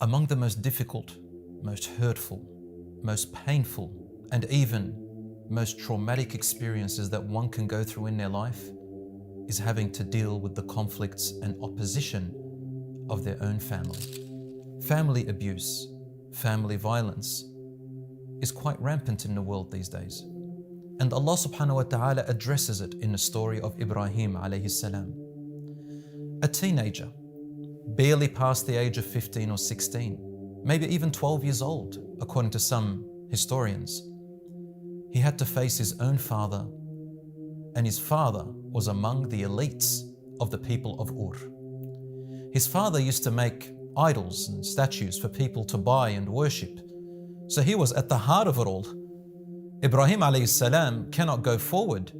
Among the most difficult, most hurtful, most painful, and even most traumatic experiences that one can go through in their life is having to deal with the conflicts and opposition of their own family. Family abuse, family violence is quite rampant in the world these days. And Allah subhanahu wa ta'ala addresses it in the story of Ibrahim alayhi salam. A teenager, barely past the age of 15 or 16, maybe even 12 years old, according to some historians. He had to face his own father, and his father was among the elites of the people of Ur. His father used to make idols and statues for people to buy and worship. So he was at the heart of it all. Ibrahim alayhi salam cannot go forward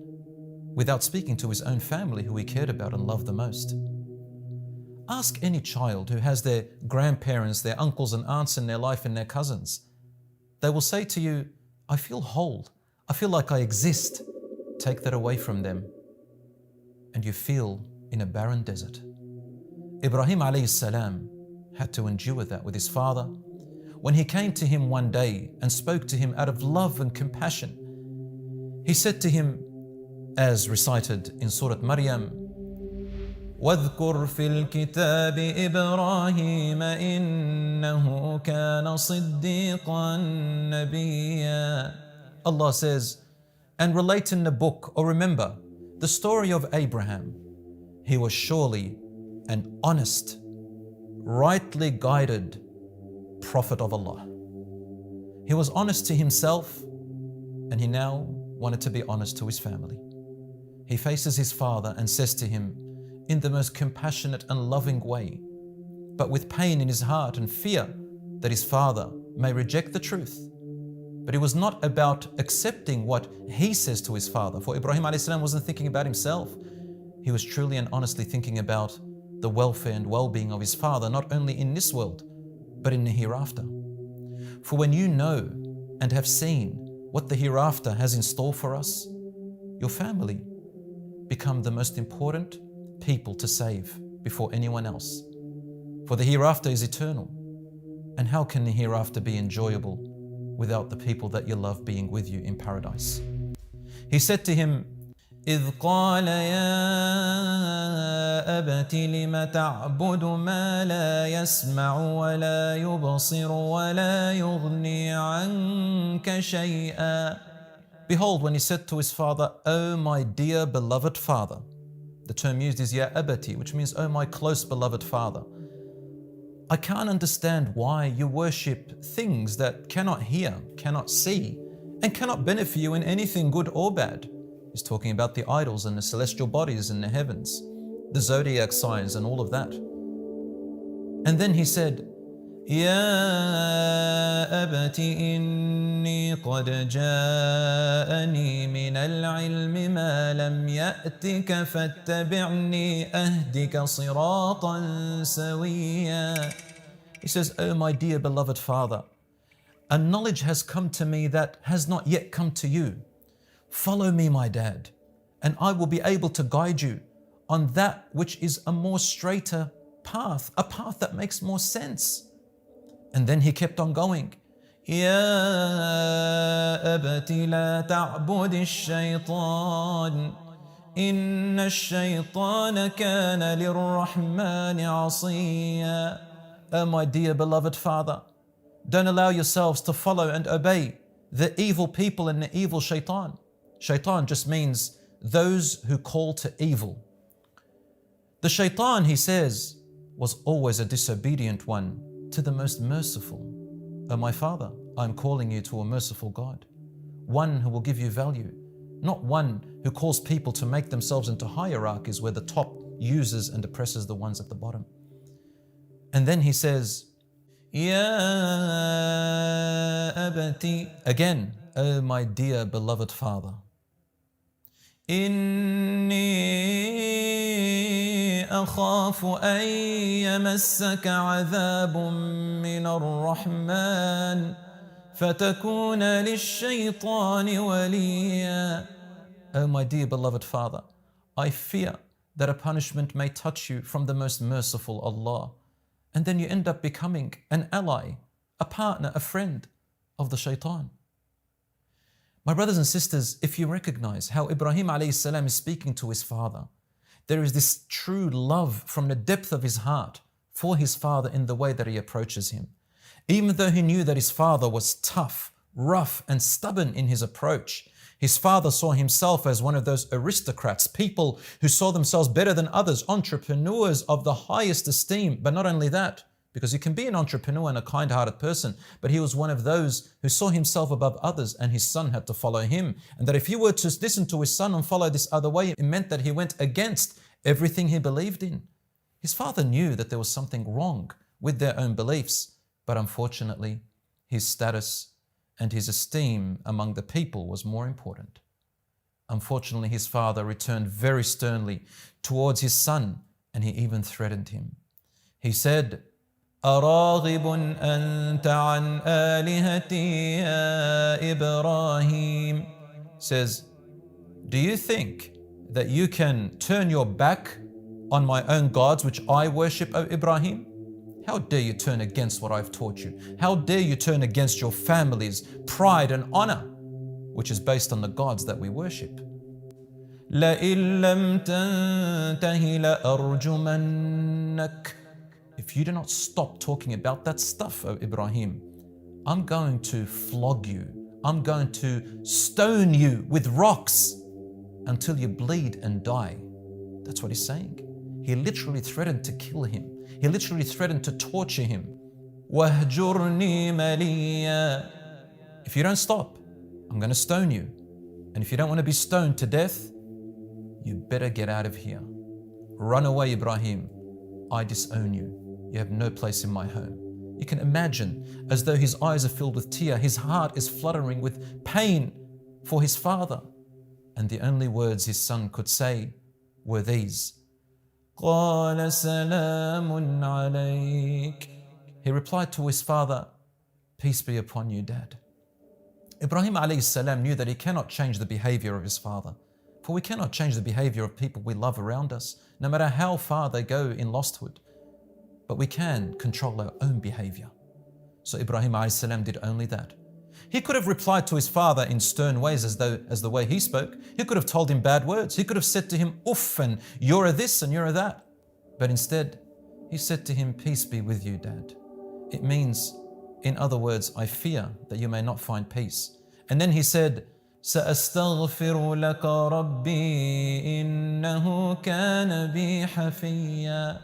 without speaking to his own family who he cared about and loved the most. Ask any child who has their grandparents, their uncles and aunts in their life and their cousins. They will say to you, I feel whole. I feel like I exist. Take that away from them and you feel in a barren desert. Ibrahim alayhi salam had to endure that with his father. When he came to him one day and spoke to him out of love and compassion, he said to him, as recited in Surah Maryam, وَاذْكُرْ فِي الْكِتَابِ إِبْرَاهِيمَ إِنَّهُ كَانَ صِدِّيقًا نَبِيًّا. Allah says, and relate in the book or remember the story of Abraham. He was surely an honest, rightly guided prophet of Allah. He was honest to himself and he now wanted to be honest to his family. He faces his father and says to him in the most compassionate and loving way, but with pain in his heart and fear that his father may reject the truth. But it was not about accepting what he says to his father, for Ibrahim a.s. wasn't thinking about himself. He was truly and honestly thinking about the welfare and well-being of his father, not only in this world, but in the hereafter. For when you know and have seen what the hereafter has in store for us, your family become the most important people to save before anyone else. For the hereafter is eternal. And how can the hereafter be enjoyable without the people that you love being with you in paradise? He said to him, إِذْ قَالَ يَا أَبَتِ لِمَ تَعْبُدُ مَا لَا يَسْمَعُ وَلَا يُبْصِرُ وَلَا يُغْنِي عَنْكَ شَيْئًا. Behold, when he said to his father, O my dear beloved father, the term used is Ya Abati, which means, O my close beloved father, I can't understand why you worship things that cannot hear, cannot see, and cannot benefit you in anything good or bad. He's talking about the idols and the celestial bodies in the heavens, the zodiac signs and all of that. And then he said, يا أبت إني قد جاءني من العلم ما لم يأتك فاتبعني أهدك صراطا سويا. He says, Oh my dear beloved father, a knowledge has come to me that has not yet come to you. Follow me, my dad, and I will be able to guide you on that which is a more straighter path, a path that makes more sense. And then he kept on going. يا أبت لا تعبد الشيطان إن الشيطان كان للرحمن عصيا. Oh my dear beloved father, don't allow yourselves to follow and obey the evil people and the evil shaitan. Shaitan just means those who call to evil. The shaitan, he says, was always a disobedient one to the most merciful. Oh my father, I am calling you to a merciful God, one who will give you value, not one who calls people to make themselves into hierarchies where the top uses and oppresses the ones at the bottom. And then he says, Ya abati, again, oh my dear beloved father, إني أخاف أن يمسك عذاب من الرحمن فتكون للشيطان وليا. Oh my dear beloved father, I fear that a punishment may touch you from the most merciful Allah, And then you end up becoming an ally, a partner, a friend of the shaitan. My brothers and sisters, if you recognize how Ibrahim alayhi salam is speaking to his father, there is this true love from the depth of his heart for his father in the way that he approaches him. Even though he knew that his father was tough, rough, and stubborn in his approach, his father saw himself as one of those aristocrats, people who saw themselves better than others, entrepreneurs of the highest esteem. But not only that, because you can be an entrepreneur and a kind-hearted person, but he was one of those who saw himself above others, and his son had to follow him. And that if he were to listen to his son and follow this other way, it meant that he went against everything he believed in. His father knew that there was something wrong with their own beliefs, but unfortunately, his status and his esteem among the people was more important. Unfortunately, his father returned very sternly towards his son, and he even threatened him. He said, أراغب أنت عن آلهتي يا إبراهيم. Says, do you think that you can turn your back on my own gods which I worship, O Ibrahim? How dare you turn against what I've taught you? How dare you turn against your family's pride and honor, which is based on the gods that we worship? لَإِن لَمْ تَنْتَهِ لَأَرْجُمَنَّكَ. If you do not stop talking about that stuff, O Ibrahim, I'm going to flog you. I'm going to stone you with rocks until you bleed and die. That's what he's saying. He literally threatened to kill him. He literally threatened to torture him. وَاهْجُرْنِي مَلِيًّا. If you don't stop, I'm going to stone you. And if you don't want to be stoned to death, you better get out of here. Run away, Ibrahim. I disown you. You have no place in my home. You can imagine as though his eyes are filled with tears, his heart is fluttering with pain for his father. And the only words his son could say were these. قَالَ سَلَامٌ عَلَيْكَ. He replied to his father, peace be upon you, Dad. Ibrahim alayhi salam knew that he cannot change the behavior of his father. For we cannot change the behavior of people we love around us, no matter how far they go in losthood. But we can control our own behavior. So Ibrahim alayhi salam did only that. He could have replied to his father in stern ways as the way he spoke. He could have told him bad words. He could have said to him, uff, and you're a this and you're a that. But instead, he said to him, peace be with you, Dad. It means, in other words, I fear that you may not find peace. And then he said, سأستغفر لك ربي إنه كان بي حفيا.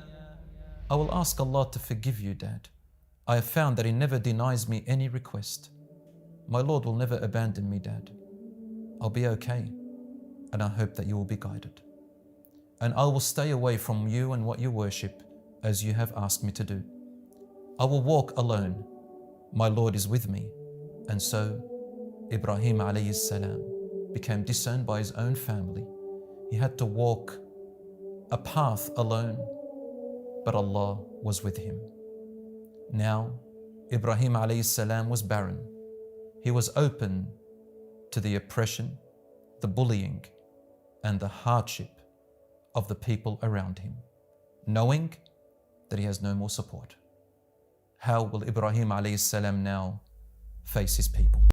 I will ask Allah to forgive you, Dad. I have found that He never denies me any request. My Lord will never abandon me, Dad. I'll be okay, and I hope that you will be guided. And I will stay away from you and what you worship, as you have asked me to do. I will walk alone. My Lord is with me. And so, Ibrahim alayhi salam became disowned by his own family. He had to walk a path alone, but Allah was with him. Now, Ibrahim alayhi salam was barren. He was open to the oppression, the bullying, and the hardship of the people around him, knowing that he has no more support. How will Ibrahim alayhi salam now face his people?